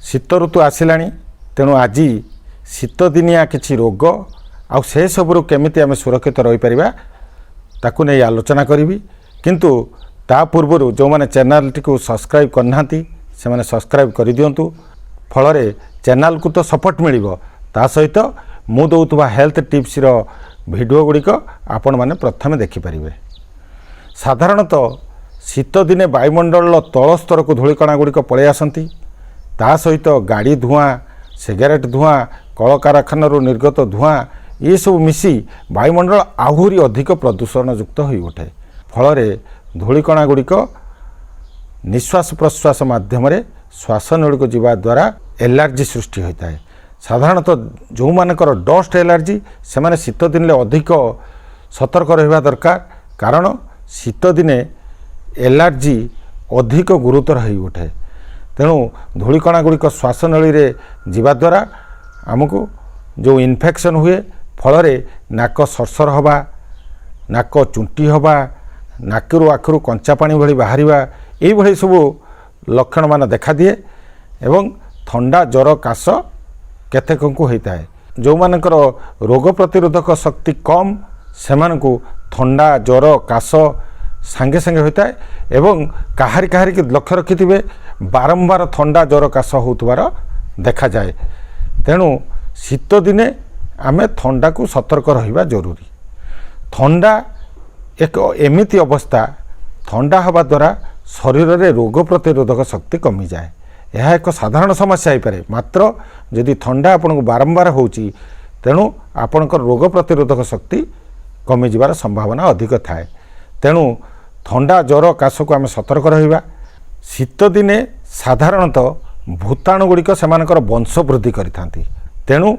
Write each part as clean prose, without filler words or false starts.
शीत ऋतु आसिलाणी तेणु आज शीत दिनिया किछि रोग आउ से सबरु केमिति आमे सुरक्षित रहि परिबा ताकु नै आलोचना करिवि। किंतु ता पूर्वरु जो माने चैनल टी को सब्सक्राइब करनांती से माने सब्सक्राइब करि दियंतु। फलरे चैनल को तो सपोर्ट मिलिबो ता सहित मु दउतबा हेल्थ टिप्स रो वीडियो गुड़िक आपण माने प्रथमे देखि परिबे। साधारणतः शीत दिने वायुमंडल तल स्तर को धूलिकणा गुड़िक पलि आसती ता सहित गाड़ी धुआं सिगरेट धुआं कलकारखाना निर्गत धुआं ये सब मिसी वायुमंडल आहुरी अधिक प्रदूषण युक्त हो उठे। फल धूलिकणा गुड़िक निश्वास प्रश्वास माध्यम श्वास नली को जीवा द्वारा एलर्जी सृष्टि होता है। साधारणतः जो मानकर डस्ट एलर्जी से माने शीत दिन अधिक सतर्क रहिबा दरकार कारण शीत दिने एलर्जी अधिक गुरुतर हो उठे। तेणु धूलिकणा गुड़िक श्वास नली रे जीवा द्वारा आमको जो इन्फेक्शन हुए फल नाक सरसर हवा नाक चुंटी हवा नाकरू आखिरू कंचा पानी भली बाहर ये सब लक्षण मान देखा दिए एवं थंडा ज्वर काश केतेकंकु होता है। जो मानकर रोग प्रतिरोधक शक्ति कम से थंडा ज्वर काश सांगे सांगे होता है एवं काहारी काहारी की लक्ष्य रखिथिबे बारंबार थंडा ज्वर काश होतबार देखा जाए। तेणु शीत दिने आमे थंडा को सतर्क रहिबा जरूरी। थंडा एक एमिति अवस्था थंडा हवा द्वारा शरीर में रोग प्रतिरोधक शक्ति कमी जाए। यह एक साधारण समस्या हो पारे मात्र जदि थंडा आपन को बारंबार होची तेणु आपनकर रोग प्रतिरोधक शक्ति कमी जिबार संभावना अधिक थाए। तेणु थंडा ज्वर काश को आम सतर्क रहिबा। शीत दिने साधारणतः भूताणु गुड़िक सेमानकर वंश वृद्धि करिथांती तेणु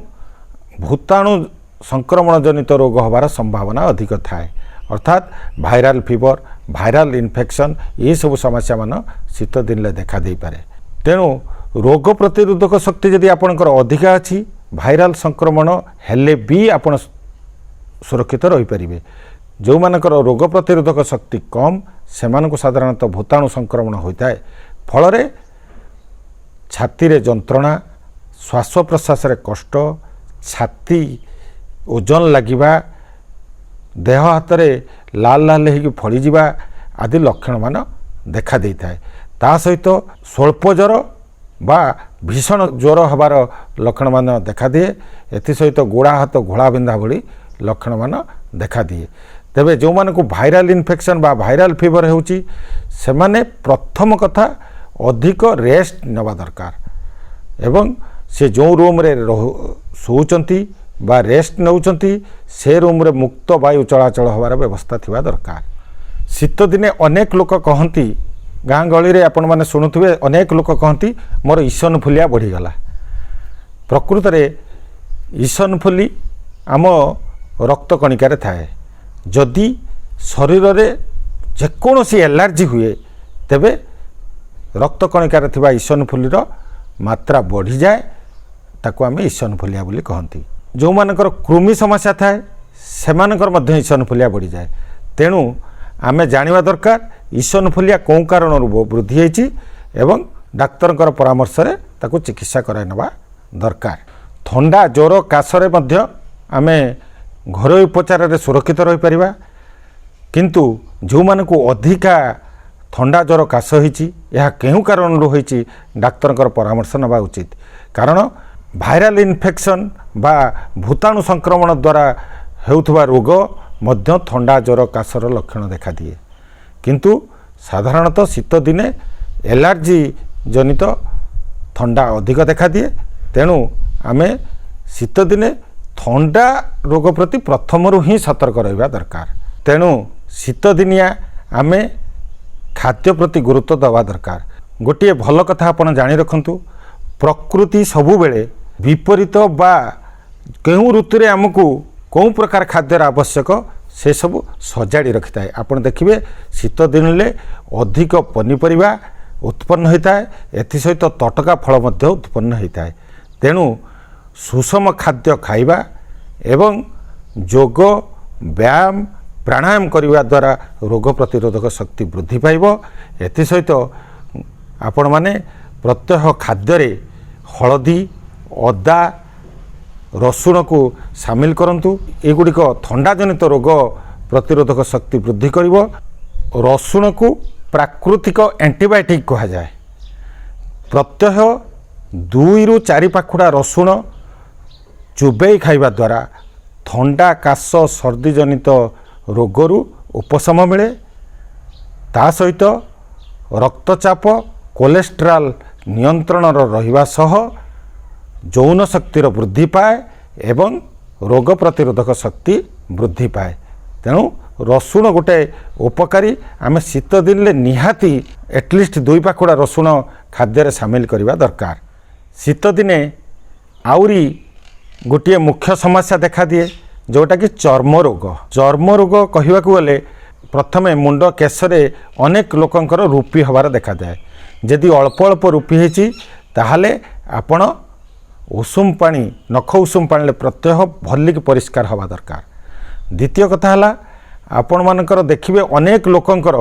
भूताणु संक्रमण जनित रोग हबार संभावना अधिक थाए अर्थात भाइराल फीवर भाइराल इन्फेक्शन ये सब समस्या मान शीत दिन देखा दे पारे। तेणु रोग प्रतिरोधक शक्ति जदि आपनकर अधिका अछि भाइराल संक्रमण हेले भी आपण सुरक्षित रहि परिबे। जो मानकर रोग प्रतिरोधक शक्ति कम सेमानकु साधारणतः भूताणु संक्रमण होता है। फल छाती रे जंत्रणा श्वास प्रश्वास रे कष्ट छाती ओजन लगिबा देह हाथ में लाल लाल हो फड़ी जावा आदि लक्षण मान देखा देता है। ता सहित स्वल्प ज्वर बा भीषण ज्वर हबार लक्षण मान देखा दिए। एथि सहित गोड़ा हाथ घोड़ा बिंधा भली लक्षण मान देखा दिए। तेबे जो माने को भाइराल इन्फेक्शन बा भाइराल फीवर होची से माने प्रथम कथा अधिक रेस्ट नवा दरकार एवं से जो रूम रे सोचंती बा रेस्ट नौचंती से रूम रे मुक्त वायु चलाचल हबार व्यवस्था थिबा दरकार। शीत दिने अनेक लोक कहती गाँ गली रे आपण माने शुणुथिबे अनेक लोक कहती मोर ईसनफुलिया बढ़ीगला। प्रकृत रे ईसनफुली आम रक्त कणिकार थाए। जदि शरीर रे जेकोसी एलर्जी हुए तेबे रक्त कणिकार थिबा ईसनफुलीर मात्रा बढ़ी जाए ताकू आम ईसनफुलिया बोली कहती। जो मानकर कृमि समस्या थाए सेमानकर मध्य ईसनफुलिया बढ़ी जाए। तेणु आमे जानिबा दरकार ईसनफुलिया कौन कारण वृद्धि होईची एवं डाक्तर परामर्श रे ताकू चिकित्सा कराई नबा दरकार। थंडा ज्वर काश रे मध्य आमे घरोई उपचार रे सुरक्षित रहि परिबा। किंतु जो मानकु अधिका थंडा ज्वर काश होईची यह केहू कारण होईची डाक्तर परामर्श नबा उचित। कारण भाइराल इन्फेक्शन बा भूताणु संक्रमण द्वारा हेउथबा रोग मध्य थंडा ज्वर काशर लक्षण देखा दिए। किंतु साधारणतः शीत दिने एलर्जी जनित थंडा अधिक देखा दिए। तेणु आमे शीत दिने थंडा रोग प्रति प्रथमरु ही सतर्क रहिबा दरकार। तेणु शीत दिनिया आमे खाद्य प्रति गुरुत्व देवा दरकार। गोटे भल कथा आपण जानि रखंतु प्रकृति सबु बेले विपरीत बा केहू ऋतु आमको कौन प्रकार खाद्यर आवश्यक से सब सजाड़ी रखि थाए। आपण देखिए शीत दिन में अधिक पनीपरिया उत्पन्न होता है एथि सहित तटका फल मध्य उत्पन्न होता है। तेणु सुषम खाद्य खाइबा एवं जोग व्यायाम प्राणायाम करने द्वारा रोग प्रतिरोधक शक्ति वृद्धि पाइब। एथि सहित आपण माने प्रत्यह खाद्य हलदी अदा रसुण को सामिल करंतु। एगुड़िक थंडा जनित रोग प्रतिरोधक शक्ति वृद्धि करिव। रसुण को प्राकृतिक एंटीबायोटिक कहा जाए। प्रत्यह 2 ରୁ 4 पाखुड़ा रसुण चुबई खाइबा द्वारा थंडा काश सर्दी जनित रोगरू उपशम मिले। ता सहित रक्तचाप कोलेस्ट्रॉल नियंत्रण रहिबा सह यौन शक्तिर वृद्धि पाए एवं रोग प्रतिरोधक शक्ति वृद्धि पाए। तेणु रसुण गोटे उपकारी। आम शीत दिन ले निहाती एटलिस्ट 2 पाखुड़ा रसुण खाद्य सामिल करवा दरकार। शीत दिने आउरी गोटे मुख्य समस्या देखा दिए जोटा कि चर्म रोग। चर्म रोग कहवा गले प्रथमे मुंड केशरे अनेक लोकंकर रूपी हबार देखा जाए। यदि अल्प अल्प रूपी होती ताहले आपण उषुम पानी नख उषुम पानी प्रत्यह भलिक परिष्कार हवा दरकार। द्वितीय कथा है आपण मानकर देखिए अनेक लोकंकर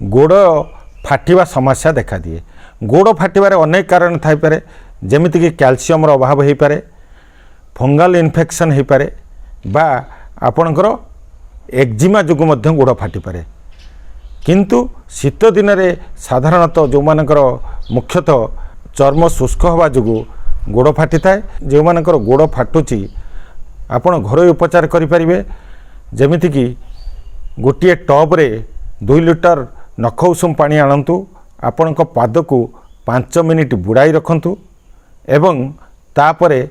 गोड़ फाटिवा समस्या देखा दिए। गोड़ फाटिबार अनेक कारण थाई पारे, जेमिति कि कैल्शियम अभाव हो पारे, फंगल इन्फेक्शन हो पारे बा आपणकर एक्जिमा जोगु मध्य गोड़ फाटी पारे। किंतु शीत दिन में साधारणतः जो मानकर मुख्यतः चर्म शुष्क हवा जोगु गोड़ फाटी थाए। जो मानकर गोड़ फाटुची आपण घरोई उपचार करें। जमिति कि गोटे टब रे 2 लिटर नख उषुम पानी आणतु, आपण पाद को 5 मिनिट बुड़ाई रखंतु एवं तापरे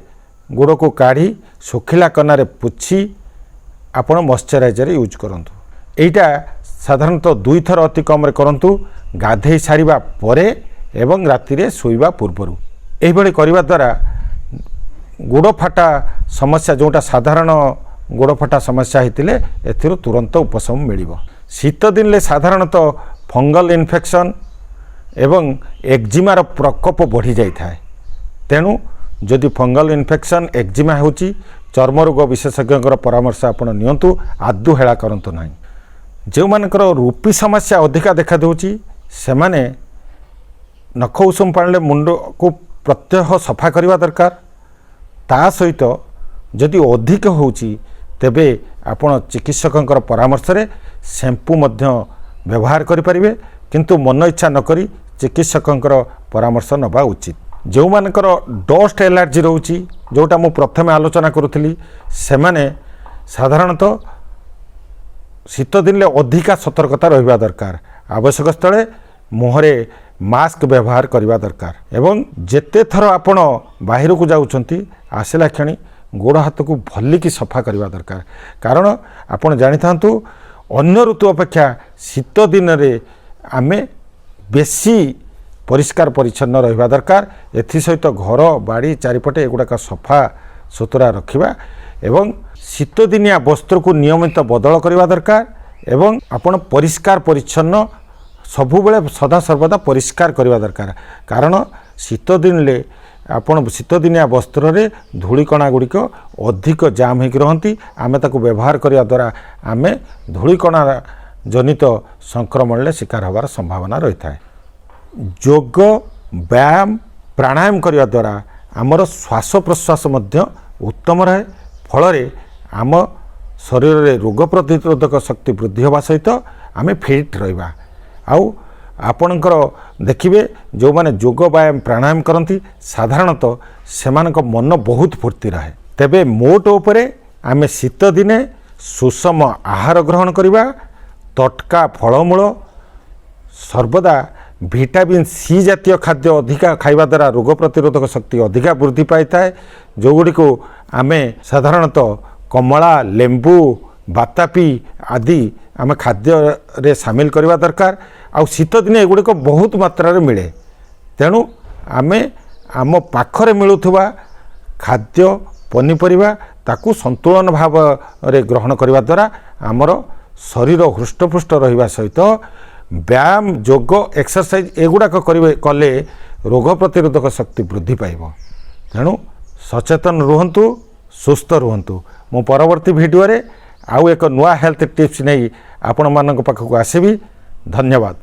गोड़ को काढ़ी सुखिला कनारे पुछी आपण मॉइस्चराइजर यूज करंतु। एटा साधारणतः 2 थर अति कम रे करंतु, गाधे सारिबा परे एवं राति रे सोइबा पूर्वरु। एही भली करिबा द्वारा गोड़ फाटा समस्या जोटा साधारण गोड़ फाटा समस्या होतिले एथिरो तुरंत उपशम मिलिबो। शीत दिन ले साधारणतः फंगल इन्फेक्शन एवं एक्जिमार प्रकोप बढ़ी जाई थाए। तेणु जदि फंगल इन्फेक्शन एक्जिमा होची चर्म रोग विशेषज्ञ परामर्श आपण नियंतु। आदु हेला करंतु नाही। जो मानकर रूपी समस्या अधिका देखा देउची सेमाने नख उषुम पानी मुंड को प्रत्यह सफा करवा दरकार। ता सहित जदि अधिक होची तेबे आपण चिकित्सकंकर परामर्श रे शैम्पू मध्य व्यवहार करि परिबे, किंतु मन इच्छा न करी चिकित्सकंकर परामर्श नबा उचित। जो मानकर डस्ट एलर्जी रोची जोटा मु प्रथमे आलोचना करुथली सेमाने साधारणतः शीत दिन ले अधिका सतर्कता रहिबा दरकार। आवश्यक स्थले मुहरे मास्क व्यवहार करवा दरकार एवं जेते थर आपण बाहर को जाउछंती आसिला क्षणी गोड़ हाथ को भलिकी सफा करवा दरकार। कारण आपण जानि थांतु अन्य ऋतु अपेक्षा शीत दिन रे आमे बेसी परिष्कार परिच्छन्न रहिबा दरकार। एथि सहित घर बाड़ी चारिपटे एगुड़ाक सफा सुतरा रखिबा एवं शीत दिनिया वस्त्र को नियमित बदल करवा दरकार एवं आपण परिष्कार परिच्छन्न सबुबले सदा सर्वदा परिष्कार करवा दरकार। कारण शीत दिन ले आपण शीत दिनिया वस्त्र रे धूलिकणा गुड़िक अधिक जाम होकर रहती। आमे ताकू व्यवहार करने द्वारा आमे धूलिकणा जनित संक्रमण ले शिकार होवार संभावना रही है। योग व्यायाम प्राणायाम करने द्वारा आमर श्वास प्रश्वास मध्य उत्तम रहे। फल आम शरीर रे रोग प्रतिरोधक शक्ति वृद्धि होगा सहित आमे फिट रहिबा। आउ आपणकर देखिए जो माने योग व्यायाम प्राणायाम करती साधारणतः सेमानक मन बहुत फूर्ति रहे। तेबे मोट उपरे आमे शीत दिने सुषम आहार ग्रहण करिबा, तटका फलमूल सर्वदा विटामिन सी जातीय खाद्य अधिका खाइबा द्वारा रोग प्रतिरोधक शक्ति अधिका वृद्धि पाई थाए। जो गुड़ी को आमे साधारणतः कमला लेंबू बातापी आदि आमे खाद्य रे शामिल करवा दरकार। आउ शीत दिन एगुड़िक बहुत मात्रा रे मिले। तेणु आमे आम पाखरे मिलुथुवा खाद्य पनीपरिबा ताकू संतुलन भाव रे ग्रहण करवा द्वारा आमर शरीर हृष्टपुष्ट रहिबा सहित व्यायाम योग एक्सरसाइज एगुड़ाक कले रोग प्रतिरोधक शक्ति वृद्धि पाइब। तेणु सचेतन रुहंतु, सुस्थ रुहंतु। मु परवर्ती वीडियो रे आउ एक नुआ हेल्थ टिप्स नहीं आपण मानक पाखक आसीबी। धन्यवाद।